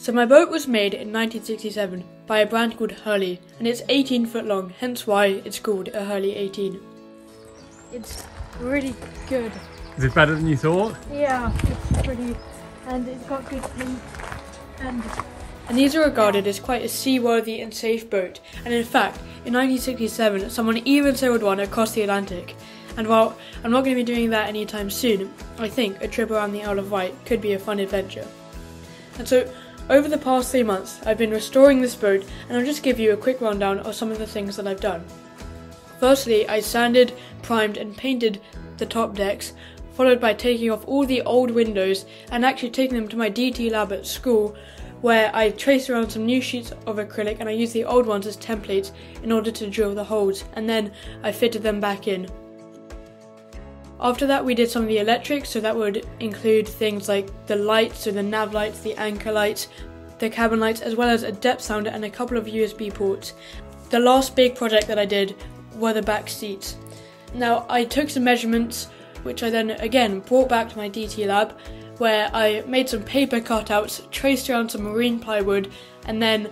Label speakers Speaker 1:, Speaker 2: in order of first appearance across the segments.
Speaker 1: So my boat was made in 1967 by a brand called Hurley, and it's 18 foot long, hence why it's called a Hurley 18. It's really good.
Speaker 2: Is it better than you thought?
Speaker 1: Yeah, it's pretty, and it's got good paint, and these are regarded as quite a seaworthy and safe boat, and in fact, in 1967 someone even sailed one across the Atlantic. And while I'm not going to be doing that anytime soon, I think a trip around the Isle of Wight could be a fun adventure. And so, over the past 3 months, I've been restoring this boat, and I'll just give you a quick rundown of some of the things that I've done. Firstly, I sanded, primed and painted the top decks, followed by taking off all the old windows and actually taking them to my DT lab at school, where I traced around some new sheets of acrylic and I used the old ones as templates in order to drill the holes, and then I fitted them back in. After that we did some of the electrics, so that would include things like the lights, so the nav lights, the anchor lights, the cabin lights, as well as a depth sounder and a couple of USB ports. The last big project that I did were the back seats. Now I took some measurements which I then again brought back to my DT lab, where I made some paper cutouts, traced around some marine plywood, and then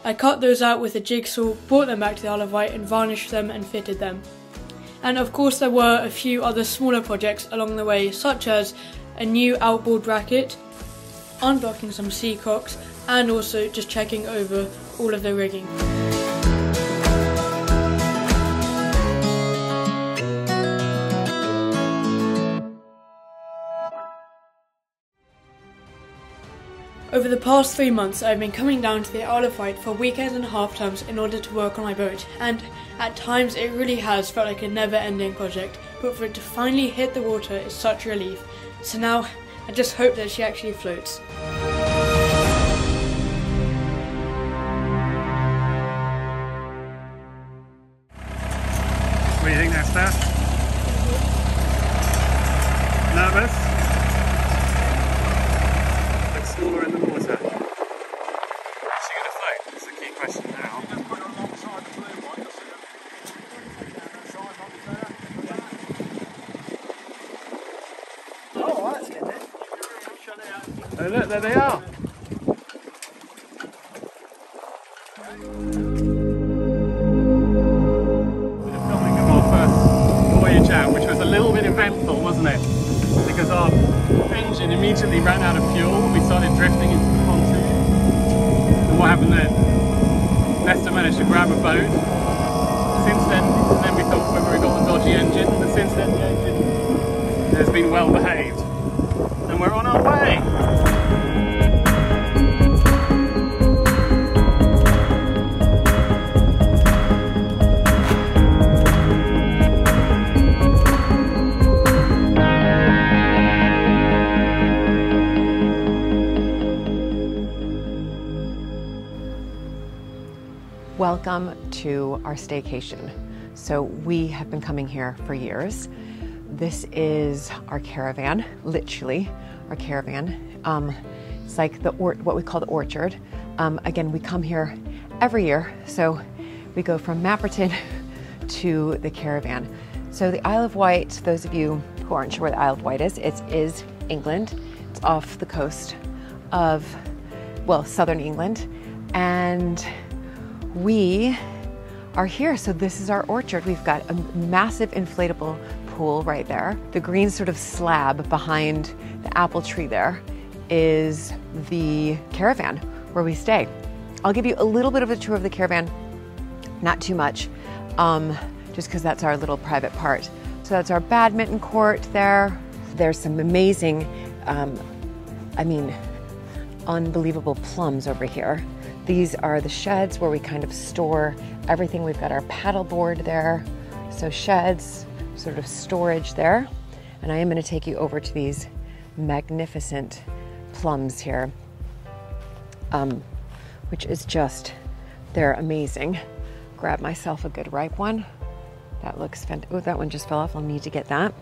Speaker 1: I cut those out with a jigsaw, brought them back to the Isle of Wight and varnished them and fitted them. And of course there were a few other smaller projects along the way, such as a new outboard bracket, unblocking some seacocks, and also just checking over all of the rigging. Over the past 3 months I've been coming down to the Isle of Wight for weekends and half terms in order to work on my boat, and at times it really has felt like a never-ending project, but for it to finally hit the water is such a relief. So now I just hope that she actually floats.
Speaker 2: What do you think, Nestor? Nervous? Looks smaller in the water. Is she going to float? That's the key question now.
Speaker 3: Oh, that's good then.
Speaker 2: Oh look, there they are. Filming of our first voyage out, which was a little bit eventful, wasn't it? Because our engine immediately ran out of fuel. We started drifting into the pontoon. And what happened then? Nestor managed to grab a boat. Since then we thought whether we got a dodgy engine, but since then the engine has been well behaved. And we're on our way!
Speaker 4: Welcome to our staycation. So we have been coming here for years. This is our caravan, literally our caravan. It's like what we call the orchard. Again, we come here every year. So we go from Mapperton to the caravan. So the Isle of Wight, those of you who aren't sure where the Isle of Wight is, it is England. It's off the coast of, well, southern England. And we are here, so this is our orchard. We've got a massive inflatable pool right there. The green sort of slab behind the apple tree there is the caravan where we stay. I'll give you a little bit of a tour of the caravan, not too much, just because that's our little private part. So that's our badminton court there. There's some amazing, unbelievable plums over here. These are the sheds where we kind of store everything. We've got our paddle board there. So sheds, sort of storage there. And I am going to take you over to these magnificent plums here, which is just, they're amazing. Grab myself a good ripe one. That looks fantastic. Oh, that one just fell off. I'll need to get that.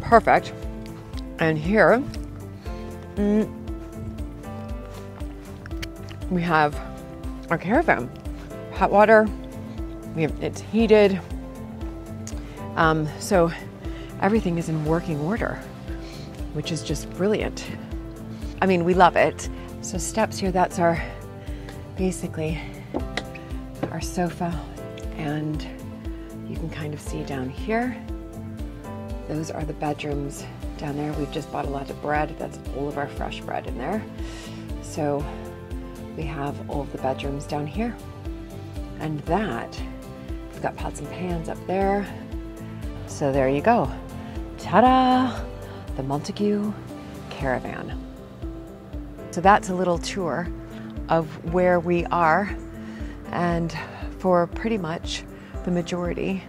Speaker 4: Perfect. And here, we have our caravan, hot water, it's heated, so everything is in working order, which is just brilliant. I mean, we love it. So steps here, that's our, basically our sofa, and you can kind of see down here, those are the bedrooms down there. We've just bought a lot of bread. That's all of our fresh bread in there. So we have all of the bedrooms down here. And that, we've got pots and pans up there. So there you go. Ta-da! The Montague Caravan. So that's a little tour of where we are, and for pretty much the majority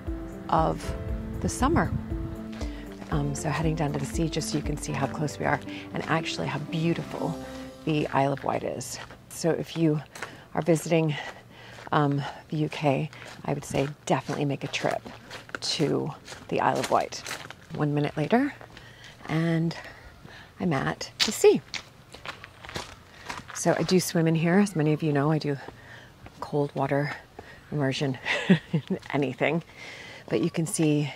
Speaker 4: of the summer. So heading down to the sea just so you can see how close we are and actually how beautiful the Isle of Wight is. So if you are visiting the UK, I would say definitely make a trip to the Isle of Wight. 1 minute later, and I'm at the sea. So I do swim in here. As many of you know, I do cold water immersion, anything. But you can see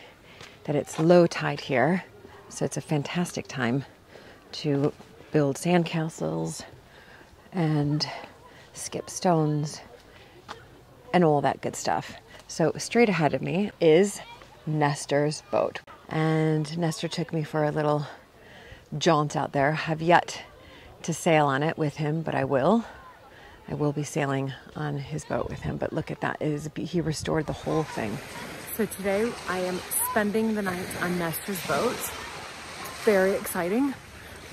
Speaker 4: that it's low tide here. So it's a fantastic time to build sandcastles and skip stones and all that good stuff. So straight ahead of me is Nestor's boat. And Nestor took me for a little jaunt out there. Have yet to sail on it with him, but I will. I will be sailing on his boat with him. But look at that. He restored the whole thing. So today I am spending the night on Nestor's boat. Very exciting.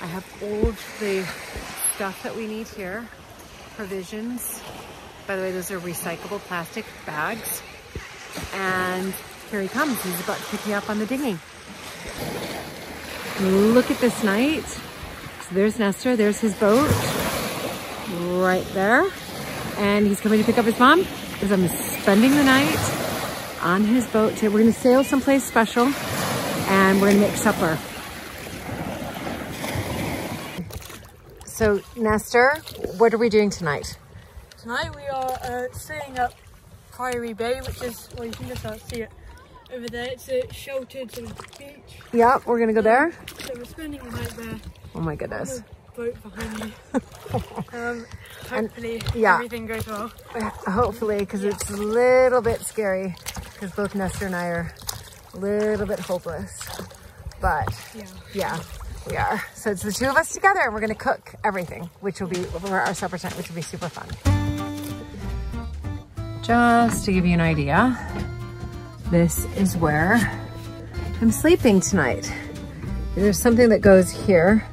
Speaker 4: I have all of the stuff that we need here. Provisions. By the way, those are recyclable plastic bags. And here he comes. He's about to pick me up on the dinghy. Look at this night. So there's Nestor. There's his boat. Right there. And he's coming to pick up his mom because I'm spending the night on his boat. We're going to sail someplace special and we're going to make supper. So Nestor, what are we doing tonight?
Speaker 1: Tonight we are staying up PRIORY Bay, which is, well, you can just see it over there. It's a sheltered sort of beach.
Speaker 4: Yeah, we're going to go there.
Speaker 1: So we're spending the night there.
Speaker 4: Oh my goodness.
Speaker 1: Boat behind me. Hopefully everything goes well.
Speaker 4: Hopefully, because it's a little bit scary because both Nestor and I are a little bit hopeless. But yeah, we are. So it's the two of us together and we're going to cook everything, which will be for our supper time, which will be super fun. Just to give you an idea, this is where I'm sleeping tonight. There's something that goes here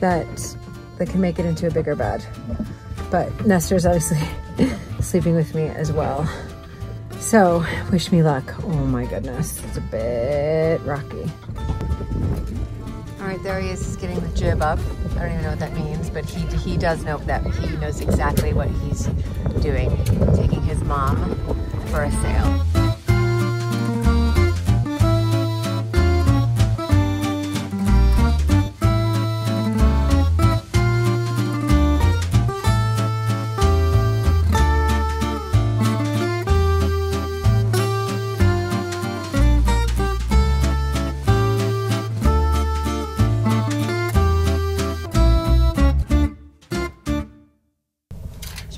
Speaker 4: that can make it into a bigger bed. But Nestor's obviously sleeping with me as well. So wish me luck. Oh my goodness, it's a bit rocky. All right, there he is, he's getting the jib up. I don't even know what that means, but he does know that. He knows exactly what he's doing, taking his mom for a sail.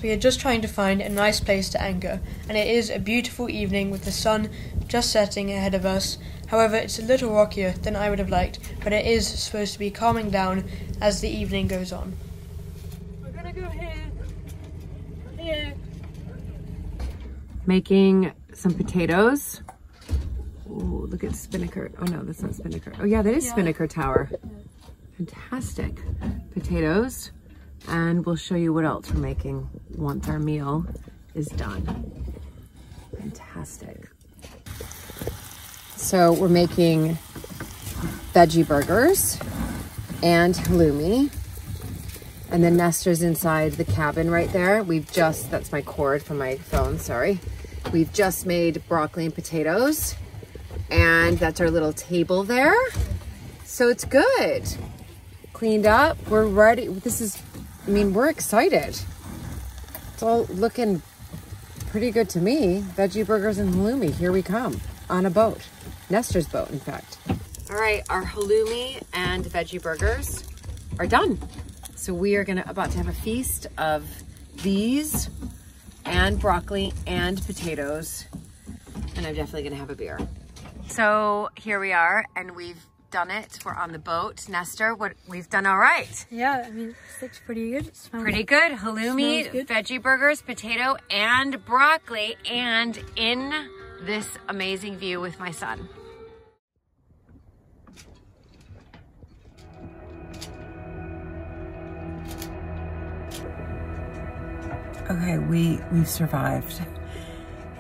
Speaker 1: We are just trying to find a nice place to anchor, and it is a beautiful evening with the sun just setting ahead of us. However, it's a little rockier than I would have liked, but it is supposed to be calming down as the evening goes on. We're gonna go here.
Speaker 4: Making some potatoes. Oh, look at Spinnaker. Oh no, that's not Spinnaker. Oh yeah, that is Spinnaker Tower. Fantastic. Potatoes. And we'll show you what else we're making once our meal is done. Fantastic. So we're making veggie burgers and halloumi. And then Nestor's inside the cabin right there. That's my cord from my phone, sorry. We've just made broccoli and potatoes. And that's our little table there. So it's good. Cleaned up, we're ready. We're excited. It's all looking pretty good to me. Veggie burgers and halloumi, here we come. On a boat. Nestor's boat, in fact. All right, our halloumi and veggie burgers are done. So we are about to have a feast of these and broccoli and potatoes. And I'm definitely gonna have a beer. So here we are, and we've done it. We're on the boat. Nestor, we've done all right.
Speaker 1: Yeah, I mean, it looks pretty good.
Speaker 4: Pretty good. Halloumi,
Speaker 1: good.
Speaker 4: veggie burgers, potato, and broccoli, and in this amazing view with my son. Okay, we've survived.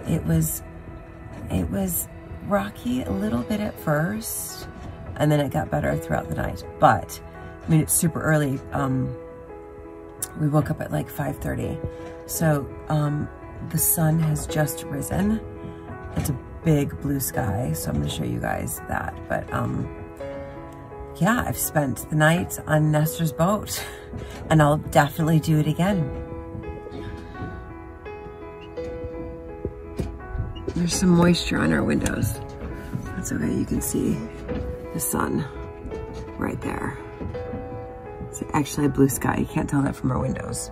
Speaker 4: It was rocky a little bit at first, and then it got better throughout the night. But I mean, it's super early. We woke up at like 5:30, so the sun has just risen. It's a big blue sky, so I'm going to show you guys that. But yeah, I've spent the night on Nestor's boat, and I'll definitely do it again. There's some moisture on our windows. That's okay, you can see the sun right there. It's actually a blue sky. You can't tell that from our windows,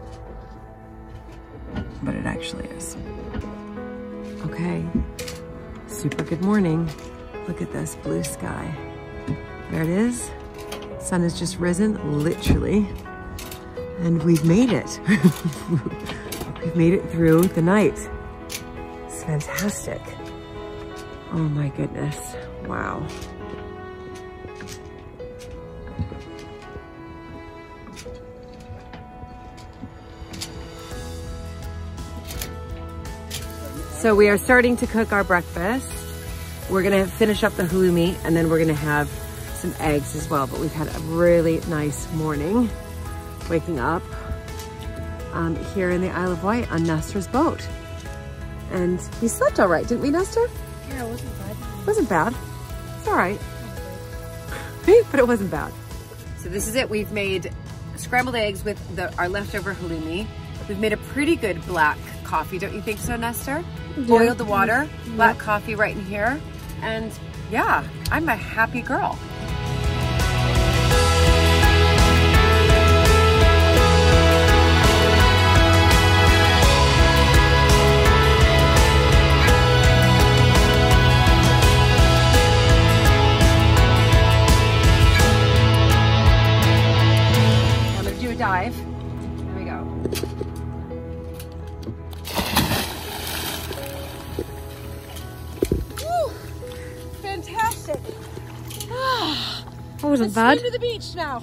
Speaker 4: but it actually is. Okay, super good morning. Look at this blue sky. There it is. Sun has just risen, literally, and we've made it. We've made it through the night. Fantastic. Oh my goodness. Wow. So we are starting to cook our breakfast. We're gonna finish up the halloumi, and then we're gonna have some eggs as well. But we've had a really nice morning waking up here in the Isle of Wight on Nestor's boat. And we slept all right, didn't we, Nestor?
Speaker 1: Yeah, it wasn't bad.
Speaker 4: It wasn't bad. It's all right. But it wasn't bad. So this is it. We've made scrambled eggs with our leftover halloumi. We've made a pretty good black coffee, don't you think so, Nestor?
Speaker 1: Yeah.
Speaker 4: Boiled the water, black coffee right in here. And yeah, I'm a happy girl. Dive. Here we go. Woo! Fantastic.
Speaker 1: That wasn't bad.
Speaker 4: Let's swim to the beach now.